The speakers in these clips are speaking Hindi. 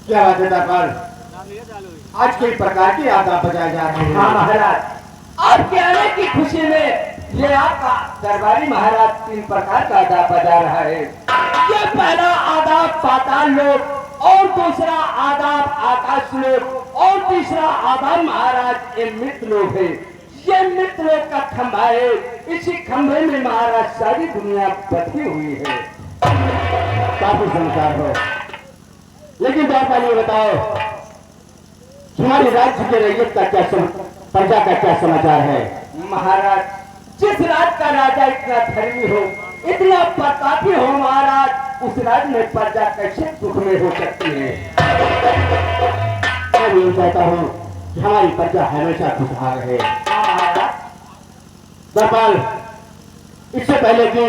क्या बात है दरबार, आज कई प्रकार के आदाब बजाए जा रहे हैं। हाँ महाराज, आपके आने की खुशी में ये आपका दरबारी महाराज 3 प्रकार का आदाब बजा रहा है। ये पहला आदाब पाताल लोक, और दूसरा आदाब आकाश लोक, और तीसरा आदाब महाराज ये मृत लोक है। ये मृत लोक का खंभा है, इसी खंभे में महाराज सारी दुनिया बधी हुई है। काफी संस्कार हो, लेकिन बात ये बताओ, तुम्हारी राज्य के रैयत का क्या प्रजा का क्या समाचार है? महाराज, जिस राज का राजा इतना धर्मी हो, इतना प्रतापी हो महाराज, उस राज में प्रजा कैसे सुख में हो सकती है? मैं भी चाहता हूँ कि हमारी प्रजा हमेशा खुशहाल रहे। दरबार, इससे पहले कि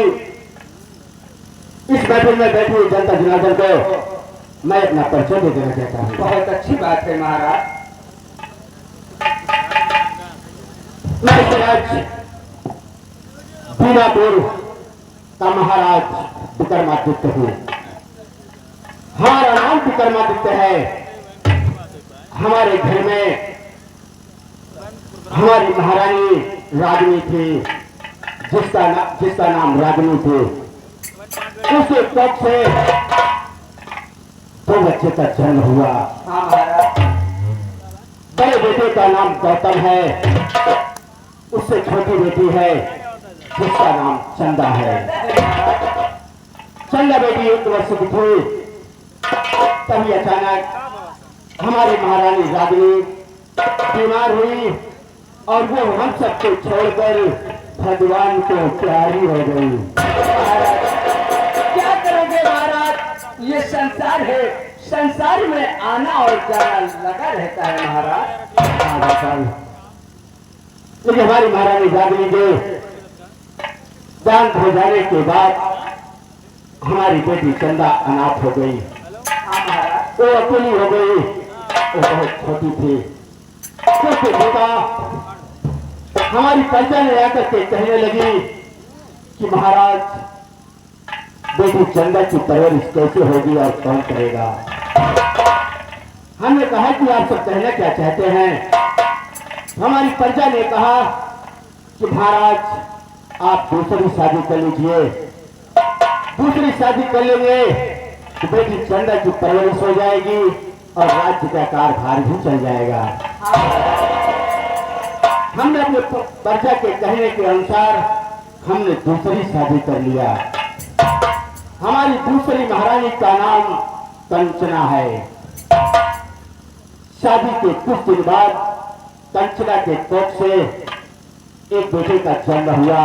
इस महफिल में बैठी हुई जनता जनार्दन को मैं अपना परिचय दे देना चाहता हूँ। बहुत अच्छी बात है महाराज। मैं इस राज्य बीनापुर का महाराज विक्रमादित्य हूँ। हमारा नाम विक्रमादित्य है। हमारे घर में हमारी महारानी रागिनी थी, जिसका नाम रागिनी थी। उसके तब से 2 बच्चे का जन्म हुआ। हाँ महाराज। बड़े बेटे का नाम गौतम है, उससे छोटी बेटी है जिसका नाम चंदा है। चंदा बेटी 1 वर्ष की थी, तभी अचानक हमारी महारानी रागिनी बीमार हुई और वो हम सबको छोड़कर भगवान को प्यारी हो गई। क्या करोगे महाराज, ये संसार है, संसार में आना और जाना लगा रहता है महाराज। लेकिन हमारी महारानी रागिनी के दान हो जाने के बाद हमारी बेटी चंदा अनाथ हो गई। वो अकेली हो गई, वो बहुत छोटी थी। क्योंकि बेटा हमारी प्रजा ने आकर के कहने लगी कि महाराज, बेटी चंदा की परवरिश कैसे होगी और कौन करेगा? हमने कहा कि आप सब कहना क्या चाहते हैं? हमारी प्रजा ने कहा कि महाराज आप दूसरी शादी कर लीजिए। दूसरी शादी कर लेंगे तो बेटी चंदा की परवरिश हो जाएगी और राज्य का कारभार भी चल जाएगा। हमने अपने प्रजा के कहने के अनुसार हमने दूसरी शादी कर लिया। हमारी दूसरी महारानी का नाम कंचना है। शादी के कुछ दिन बाद कंचना के कोख से एक बेटे का जन्म हुआ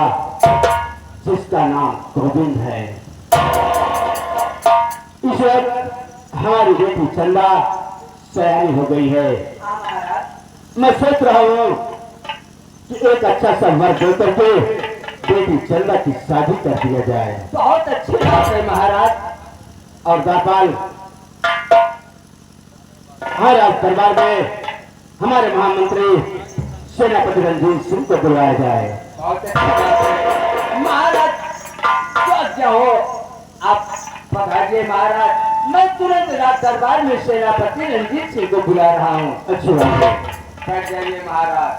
जिसका नाम गोविंद है। इस वक्त हमारी बेटी चंदा सयानी हो गई है। मैं सोच रहा हूँ कि एक अच्छा सा वर दे करके बेटी चंदा की शादी कर दिया जाए। बहुत अच्छी बात है महाराज। और दापाल, महाराज दरबार में हमारे महामंत्री सेनापति रणजीत सिंह को बुलाया जाए। बहुत अच्छी बात है महाराज। क्या हो आप पधारिए महाराज। मैं तुरंत रात दरबार में सेनापति रणजीत सिंह को बुला रहा हूँ। अच्छी बात है, बैठ जाइए महाराज।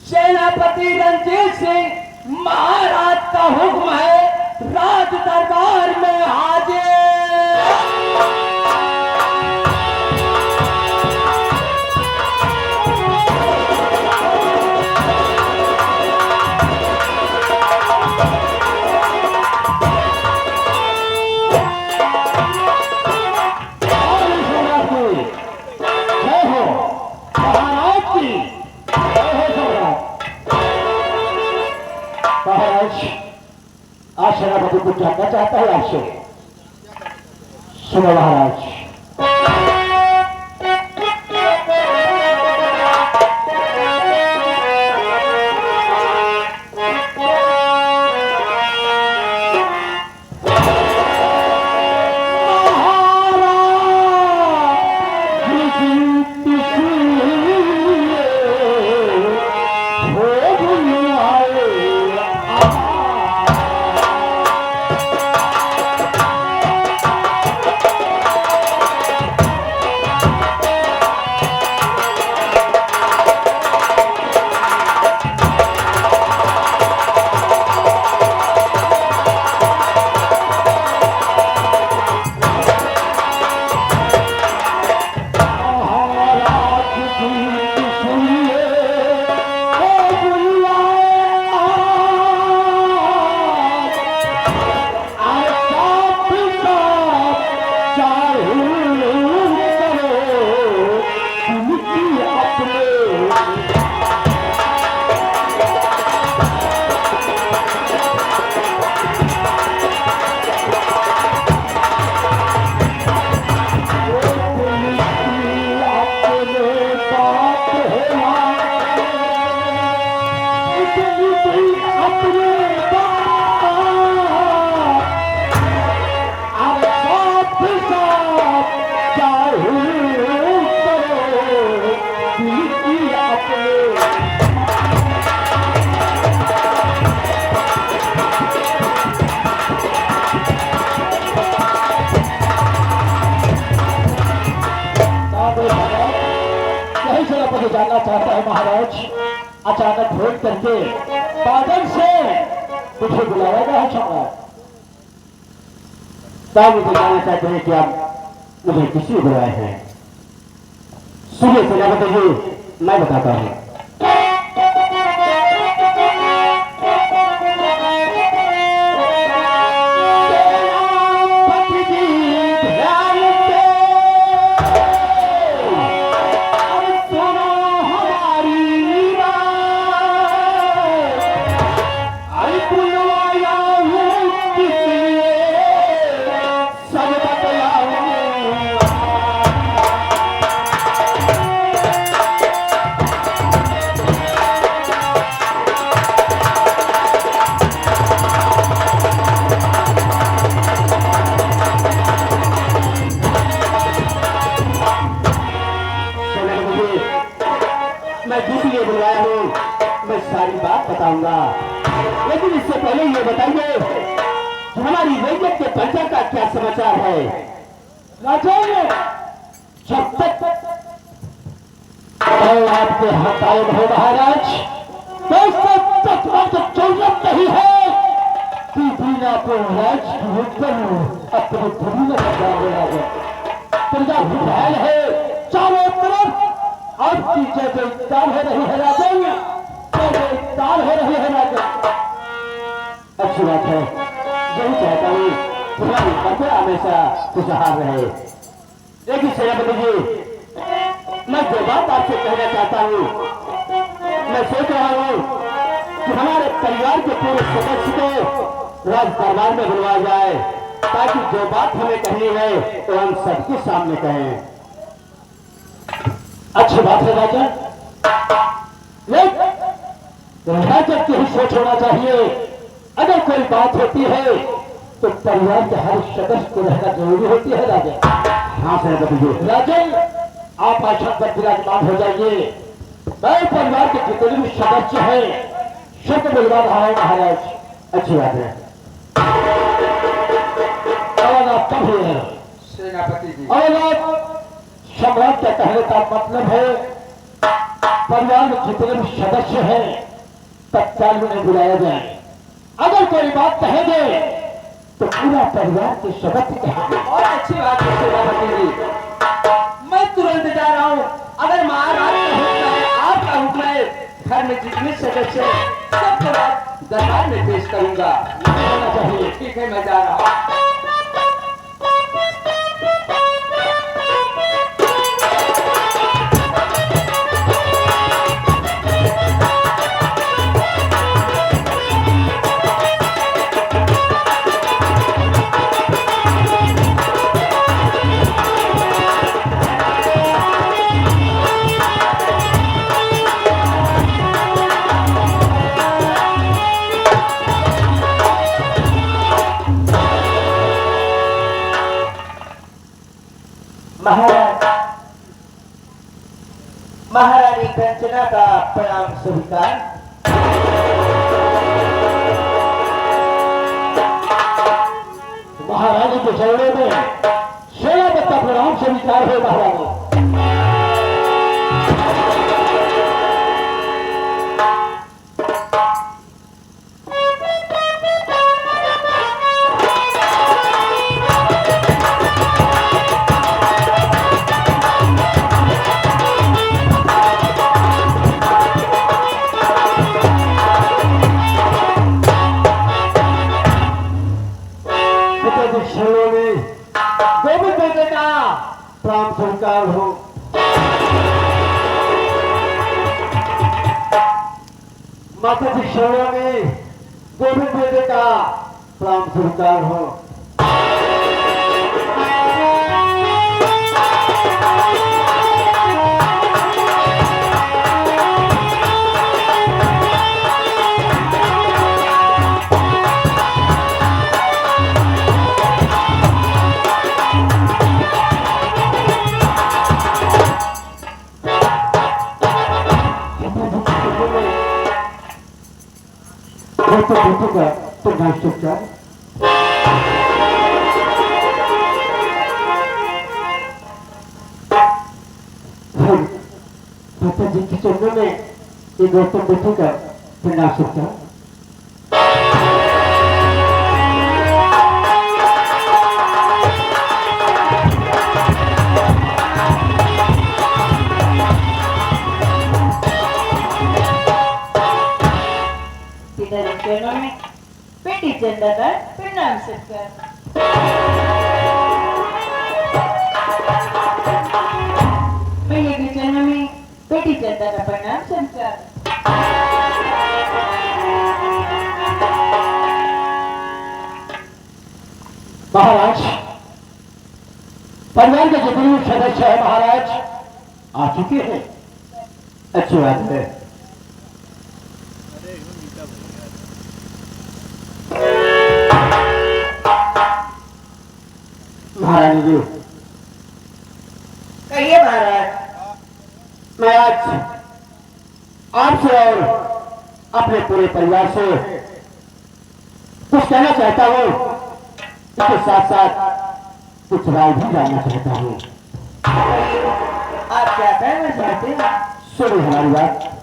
सेनापति रणजीत सिंह, महाराज का हुक्म है, राज दरबार में हाजिर। आज सेनापति कुछ जानना चाहता है आपसे। सुनो महाराज, बुलाना चाहता है महाराज। अचानक भेंट करके बादल से मुझे बुलाया गया है सम्राट। साहब मुझे जानना चाहते हैं कि आप मुझे किसी बुलाए हैं। सुनिए सेनापति जी, मैं बताता हूँ। मैं जिस लिए बुलाया हूँ मैं सारी बात बताऊंगा, लेकिन इससे पहले ये बताइए कि हमारी वैद्य के पंचा का क्या समाचार है। राजा जब तक आपके हाथ आए हो महाराज, तब तक जरूरत नहीं है कि बिना को राज की अपने धुरी में प्रजा विधान है चारों तरफ आपकी जय जयकार हो रही है राजा, जय जयकार हो रही है राजा। अच्छी बात है, यही चाहता हूँ तुम्हारी फतेह हमेशा खुशहाल रहे। लेकिन सेनापति जी, मैं जो बात आपसे कहना चाहता हूँ, मैं सोच रहा हूँ कि हमारे परिवार के पूरे सदस्य को राज दरबार में बुलवाया जाए, ताकि जो बात हमें कहनी है वो हम सबके सामने कहें। अच्छी बात है राजा, लेकिन राजा की ही सोच होना चाहिए। अगर कोई बात होती है तो परिवार के हर सदस्य को रहना जरूरी होती है राजा। हाँ सेनापति जी। राजा आप आशा पर विराजमान हो जाइए, मैं परिवार के जितने भी सदस्य हैं सब बुलवा रहा हूं महाराज। अच्छी बात है। और आप कब हुए हैं सेनापति जी? और आप सम्राट के कहने का मतलब है परिवार में जितने भी सदस्य हैं तत्काल उन्हें बुलाया जाए। अगर कोई बात कहेंगे तो पूरा परिवार के सदस्य कहेंगे। बहुत अच्छी बात है सेनापति जी, मैं तुरंत जा रहा हूँ। अगर महाराज का हुक्म है, आपका हुक्म है, घर में जितने सदस्य हैं सबको दरबार में पेश करूंगा। होना चाहिए। ठीक है, मैं जा रहा हूँ। महारानी कंचना का प्रणाम स्वीकार। महारानी के चरणों में सेनापति का प्रणाम स्वीकार है। महारानी प्राण स्वीकार हो। माता जी शरणों में गोविंद बेटे का प्राण स्वीकार हो। तो बेटे का तो भाष्योच्चार बेटे जिनकी चरणों में ये गौतम बुद्ध का प्रणाम करता हूँ। चरणों में बेटी चंदा का प्रणाम सत्कार। भैया के चरणों में बेटी चंदा का प्रणाम सत्कार। महाराज, परिवार के जितने सदस्य है महाराज आ चुके हैं। अच्छी बात है। महारानी जी, कहिए महाराज। मैं आज आपसे और अपने पूरे परिवार से कुछ कहना चाहता हूँ, इसके साथ साथ कुछ राय भी जानना चाहता हूँ। आप क्या कहना चाहते हैं? सुनिए हमारी बात।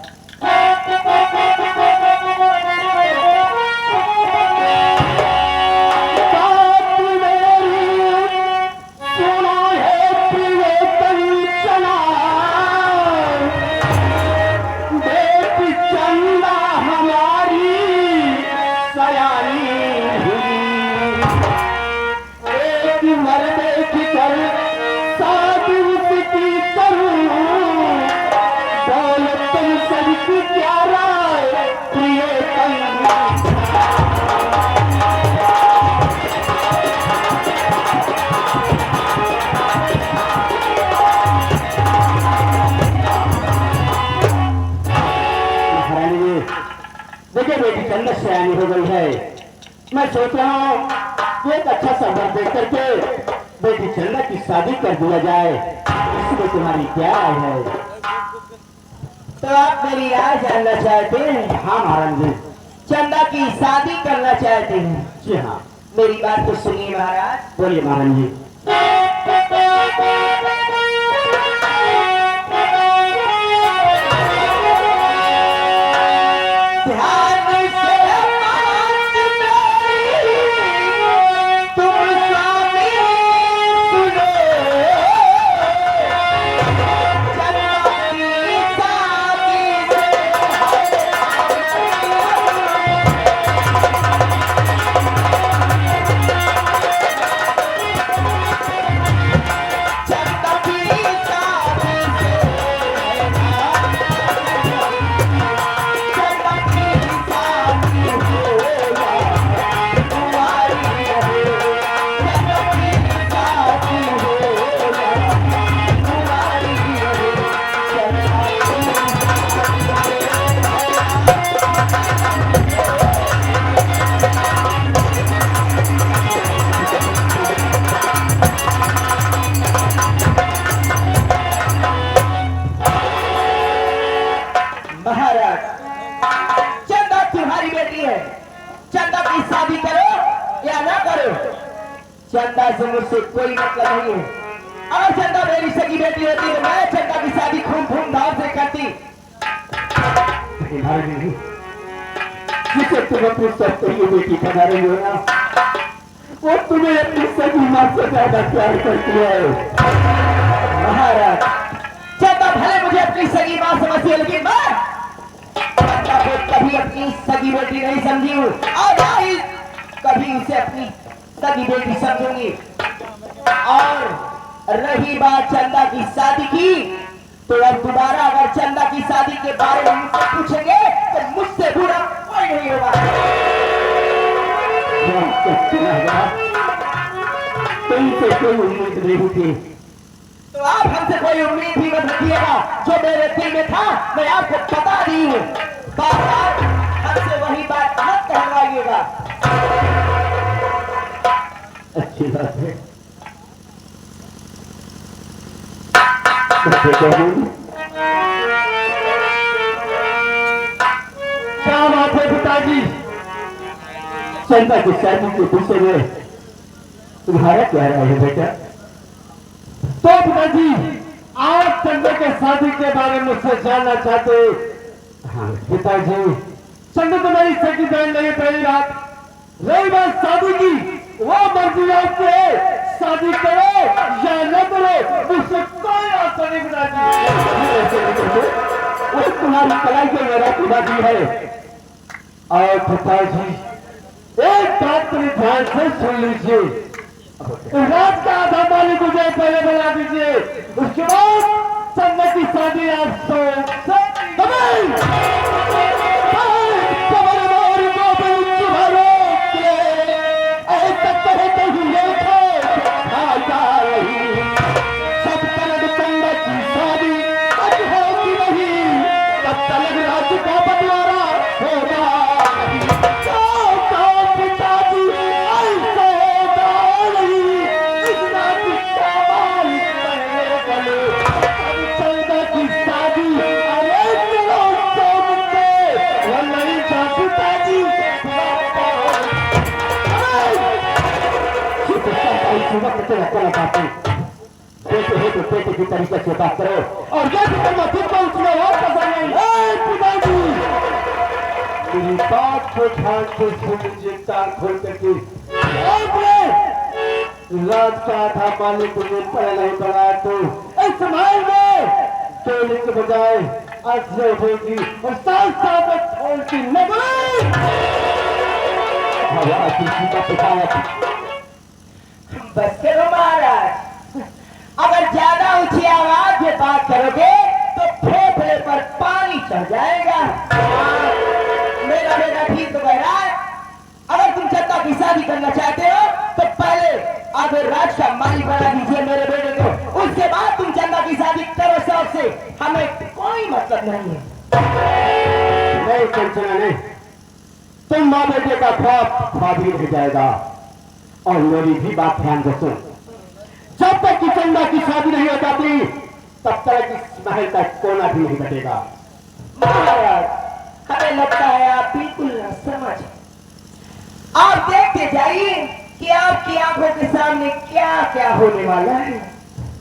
देखिए बेटी चंदा सयानी हो गई है। मैं सोच रहा हूँ कि एक अच्छा सा वर देख करके बेटी चंदा की शादी कर दिया जाए। इसमें तुम्हारी क्या राय है? तो आप मेरी राय जानना चाहते हैं? हाँ महाराज जी। चंदा की शादी करना चाहते हैं? जी हाँ। मेरी बात तो सुनिए महाराज। बोलिए महाराज जी। शादी करो या ना करो, चंदा से मुझसे कोई मतलब नहीं है। अगर चंदा मेरी सगी बेटी होती तो मैं चंदा की शादी खूब धूमधाम से करती। जिसे तुम अपनी सबसे बेटी बना रही हो ना, वो तुम्हें अपनी सगी मां से ज्यादा प्यार करती है। महाराज, चंदा भले मुझे अपनी सगी मां समझती है, लेकिन मैं चंदा को कभी अपनी सगी बेटी नहीं समझी हूँ और ना ही कभी उसे अपनी सगी बेटी समझूंगी। और रही बात चंदा की शादी की, तो अब दोबारा अगर चंदा की शादी के बारे में मुझसे पूछेंगे तो मुझसे बुरा कोई नहीं होगा। तुमसे कोई उम्मीद नहीं थी, तो आप हमसे कोई उम्मीद भी मत रखिएगा। जो मेरे दिल में था मैं आपको बता दी हूँ। बार-बार हमसे वही बात मत कहलाइएगा। अच्छी बात है। क्या बात है पिताजी? चंदा की शादी के विषय में तुम्हारा क्या राय है बेटा? तो पिताजी, आप चंदे के शादी के बारे में मुझसे जानना चाहते? हाँ पिताजी, चंदे तो मेरी सगी बहन नहीं, पहली रात। रही बात शादी की, वो मर्जी आपकी है, शादी करो या न करो, मुझसे कोई आशा नहीं पिताजी। वो तुम्हारी कलाई के मेरा पिताजी है। और पिताजी एक बात मेरे ध्यान से सुन लीजिए, रात का आधा मालिक मुझे पहले बना दीजिए, उसके बाद चंदा की शादी आप सब तलग चंदा की शादी आज होगी नहीं, तब तलग राज्य का बंटवारा होगा। पिताजी ऐसे होगा नहीं, इस राज्य का मालिक बनने वाले अब चंदा की शादी अरे चलो चौबते वो नहीं था पिताजी। वक्त से रखना चाहते बेटे हो तो बेटे की तरीके से बात करो, और जैसे करना खुद को उसमें और पसंद नहीं। पिताजी मेरी बात को ध्यान से सुन लीजिए, कान खोल करके। रात का आधा मालिक मुझे पहले नहीं बनाया तो इस समाज में टोली के बजाय अजय होगी और साथ साथ में छोड़ की नगरी बस करो महाराज, अगर ज्यादा ऊंची आवाज में बात करोगे तो फेफड़े पर पानी चढ़ जाएगा। मेरा बेटा ठीक तो कह रहा है, अगर तुम चंदा की शादी करना चाहते हो तो पहले आगे राज का मालिक बना दीजिए मेरे बेटे को, उसके बाद तुम चंदा की शादी करो शौक से, हमें कोई मतलब नहीं है। नहीं टेंशन नहीं, तुम माँ बेटे का ख्वाब ही रह जाएगा। और मेरी भी बात ध्यान से सुन, जब तक कि चंदा की शादी नहीं हो जाती तब तक इस महल का कोना भी नहीं बटेगा। महाराज हमें लगता है आप बिल्कुल न समझ, आप देखते जाइए कि आपकी आंखों के सामने क्या क्या होने वाला है।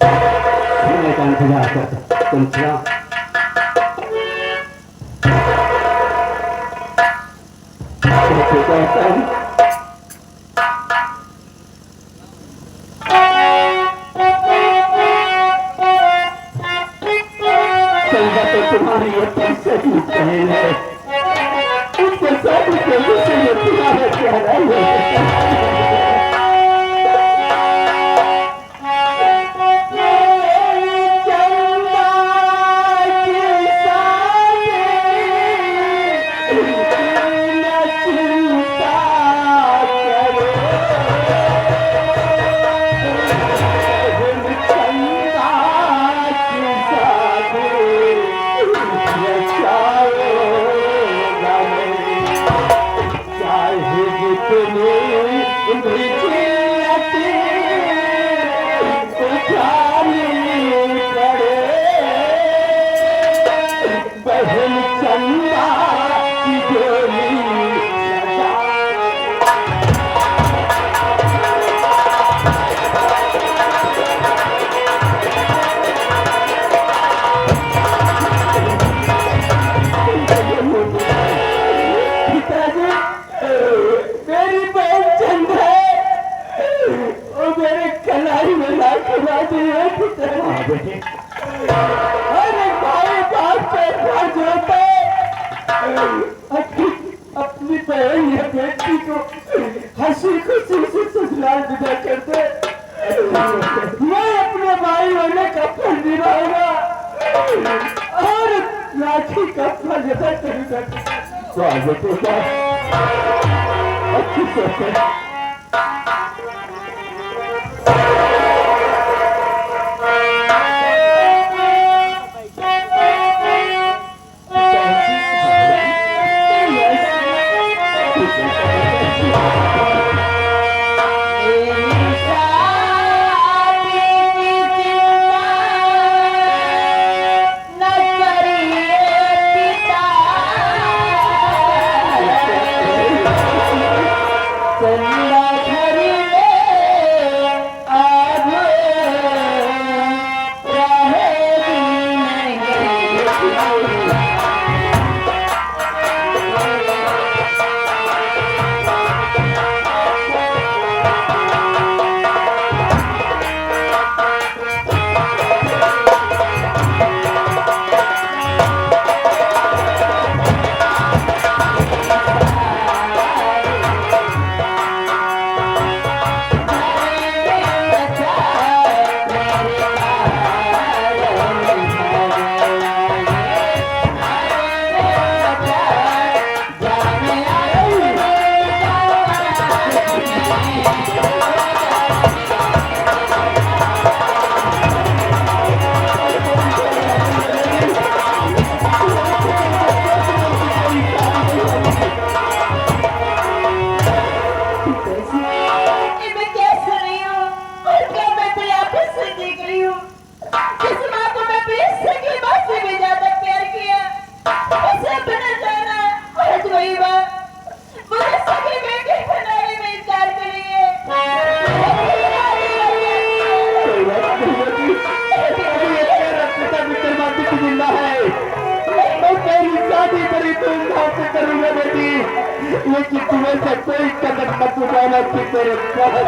सुनने का इंतजार करते तुम क्या तुम्हारी ये पैसे की बहन है, उसके साथ से ये तुम्हारा चेहरा है। अरे भाई बात पे अपनी बहन या बेटी को हंसी खुशी से ससुराल विदा करते, मैं अपने भाई होने का फल निभाऊंगा और राखी का फल अदा करूंगा। अच्छी सोच है। चंदा घर में ये मैं क्या सुन रही हूँ और क्या मैं अपने आंखों से देख रही हूँ। जिस माँ को मैं अपनी सगी माँ से भी ज्यादा प्यार किया, उसे अपना जाना आज वही माँ मुझे सगी बेटी बनाने में इंकार करी है। कोई बात नहीं बेटी, अभी ये तेरा पिता विक्रमादित्य जिंदा है। मैं तेरी शादी बड़ी धूमधाम से करूंगा बेटी, लेकिन तुम्हें से कोई कदम मत उठाना कि तेरे बहुत